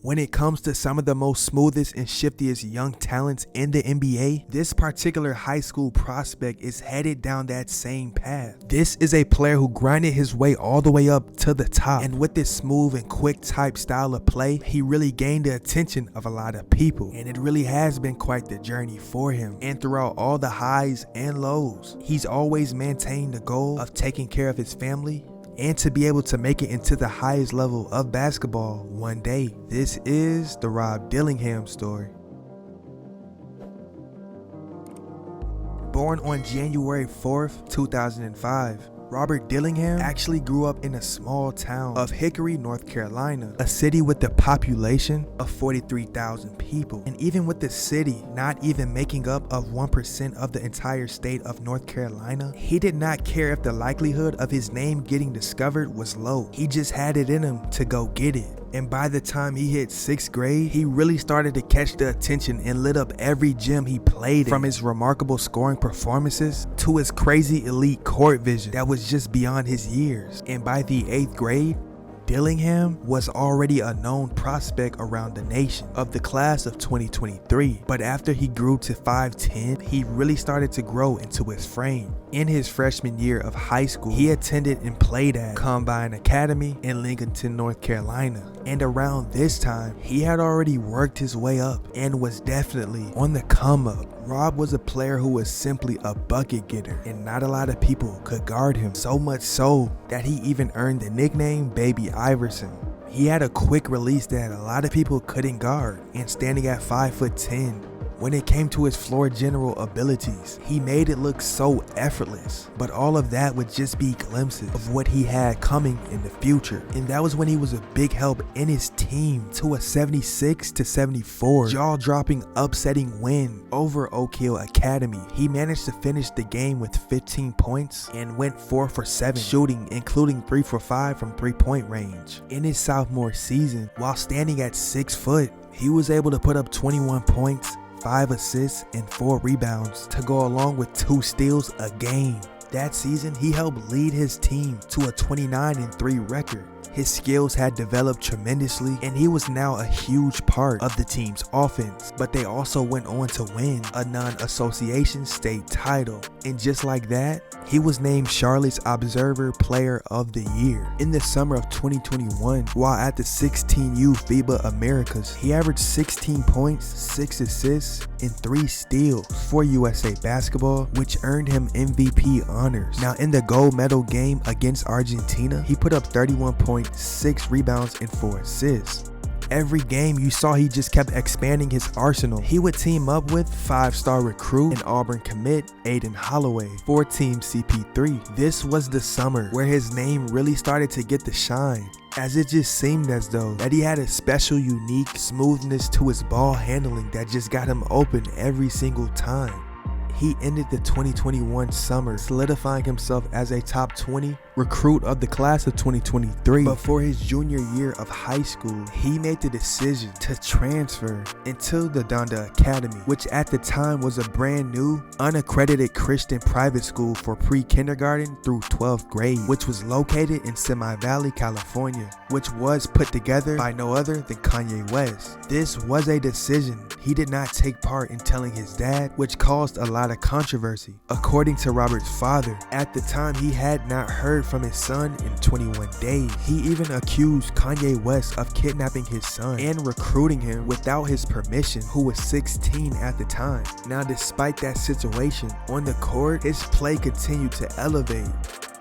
When it comes to some of the most smoothest and shiftiest young talents in the NBA, this particular high school prospect is headed down that same path. This is a player who grinded his way all the way up to the top, and with this smooth and quick type style of play, he really gained the attention of a lot of people, and it really has been quite the journey for him. And throughout all the highs and lows, he's always maintained the goal of taking care of his family and to be able to make it into the highest level of basketball one day. This is the Rob Dillingham story. Born on January 4th, 2005, Robert Dillingham actually grew up in a small town of Hickory, North Carolina, a city with a population of 43,000 people. And even with the city not even making up of 1% of the entire state of North Carolina, he did not care if the likelihood of his name getting discovered was low. He just had it in him to go get it. And by the time he hit 6th grade, he really started to catch the attention and lit up every gym he played in. From his remarkable scoring performances to his crazy elite court vision that was just beyond his years. And by the 8th grade, Dillingham was already a known prospect around the nation of the class of 2023. But after he grew to 5'10", he really started to grow into his frame. In his freshman year of high school, he attended and played at Combine Academy in Lincoln, North Carolina. And around this time, he had already worked his way up and was definitely on the come up. Rob was a player who was simply a bucket getter, and not a lot of people could guard him. So much so that he even earned the nickname Baby Iverson. He had a quick release that a lot of people couldn't guard, and standing at 5'10", when it came to his floor general abilities, he made it look so effortless. But all of that would just be glimpses of what he had coming in the future. And that was when he was a big help in his team to a 76-74 jaw-dropping upsetting win over Oak Hill Academy. He managed to finish the game with 15 points and went 4 for 7 shooting, including 3 for 5 from 3-point range. In his sophomore season, while standing at 6 foot, he was able to put up 21 points, 5 assists, and 4 rebounds to go along with 2 steals a game. That season, he helped lead his team to a 29-3 record. His skills had developed tremendously, and he was now a huge part of the team's offense. But they also went on to win a non-association state title. And just like that, he was named Charlotte's Observer Player of the Year. In the summer of 2021, while at the 16U FIBA Americas, he averaged 16 points, 6 assists, and 3 steals for USA Basketball, which earned him MVP honors. Now in the gold medal game against Argentina, he put up 31 points, 6 rebounds, and 4 assists. Every game you saw he just kept expanding his arsenal. He would team up with 5-star recruit and Auburn commit Aiden Holloway for Team CP3. This was the summer where his name really started to get the shine, as it just seemed as though that he had a special unique smoothness to his ball handling that just got him open every single time. He ended the 2021 summer solidifying himself as a top 20 recruit of the class of 2023. But for his junior year of high school, he made the decision to transfer into the Donda Academy, which at the time was a brand new, unaccredited Christian private school for pre-kindergarten through 12th grade, which was located in Simi Valley, California, which was put together by no other than Kanye West. This was a decision he did not take part in telling his dad, which caused a lot of controversy. According to Robert's father, at the time he had not heard from his son in 21 days. He even accused Kanye West of kidnapping his son and recruiting him without his permission, who was 16 at the time. Now despite that situation, on the court, his play continued to elevate.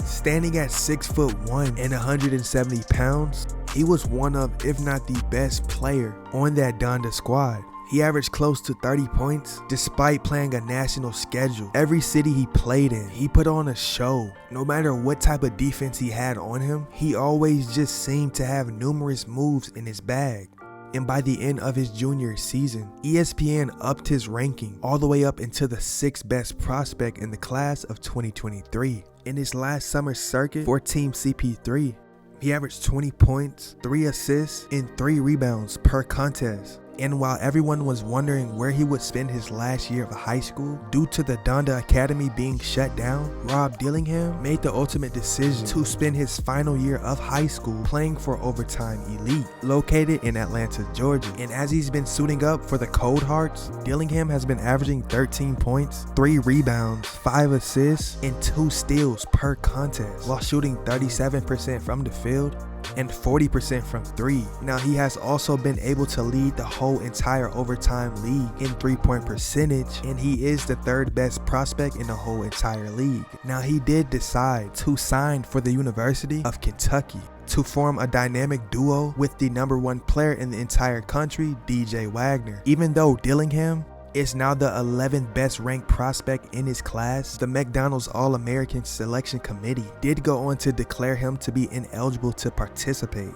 Standing at 6'1" and 170 pounds, he was one of, if not the best player on that Donda squad. He averaged close to 30 points despite playing a national schedule. Every city he played in, he put on a show. No matter what type of defense he had on him, he always just seemed to have numerous moves in his bag. And by the end of his junior season, ESPN upped his ranking all the way up into the 6th best prospect in the class of 2023. In his last summer circuit for Team CP3, he averaged 20 points, 3 assists, and 3 rebounds per contest. And while everyone was wondering where he would spend his last year of high school, due to the Donda Academy being shut down, Rob Dillingham made the ultimate decision to spend his final year of high school playing for Overtime Elite, located in Atlanta, Georgia. And as he's been suiting up for the Cold Hearts, Dillingham has been averaging 13 points, 3 rebounds, 5 assists, and 2 steals per contest, while shooting 37% from the field and 40% from 3. Now he has also been able to lead the whole entire Overtime league in 3-point percentage, and he is the 3rd best prospect in the whole entire league. Now he did decide to sign for the University of Kentucky to form a dynamic duo with the #1 player in the entire country, DJ Wagner. Even though Dillingham is now the 11th best ranked prospect in his class, the McDonald's All-American Selection Committee did go on to declare him to be ineligible to participate.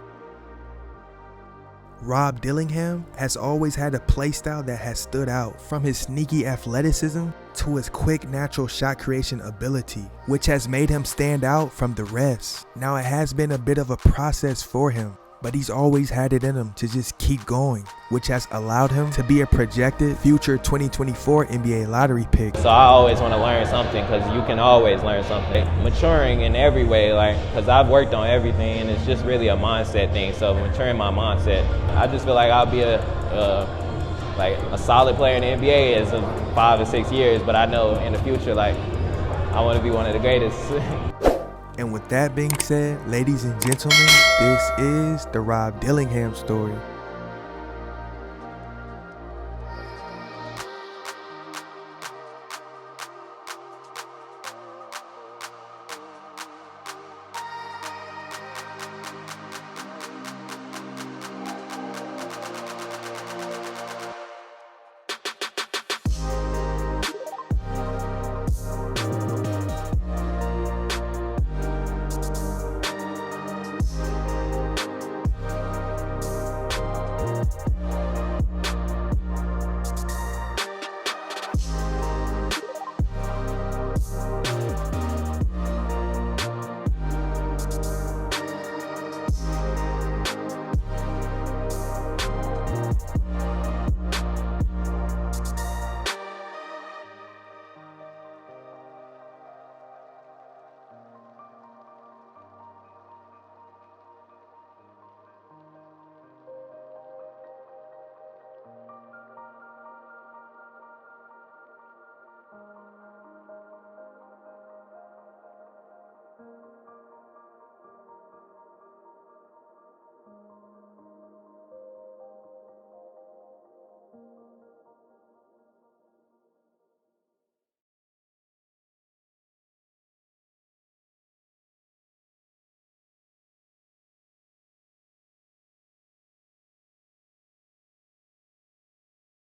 Rob Dillingham has always had a playstyle that has stood out, from his sneaky athleticism to his quick natural shot creation ability, which has made him stand out from the rest. Now it has been a bit of a process for him, but he's always had it in him to just keep going, which has allowed him to be a projected future 2024 NBA lottery pick. So I always want to learn something, because you can always learn something. Maturing in every way, because I've worked on everything, and it's just really a mindset thing. So maturing my mindset, I just feel like I'll be a solid player in the NBA in 5 or 6 years, but I know in the future, I want to be one of the greatest. And with that being said, ladies and gentlemen, this is the Rob Dillingham story.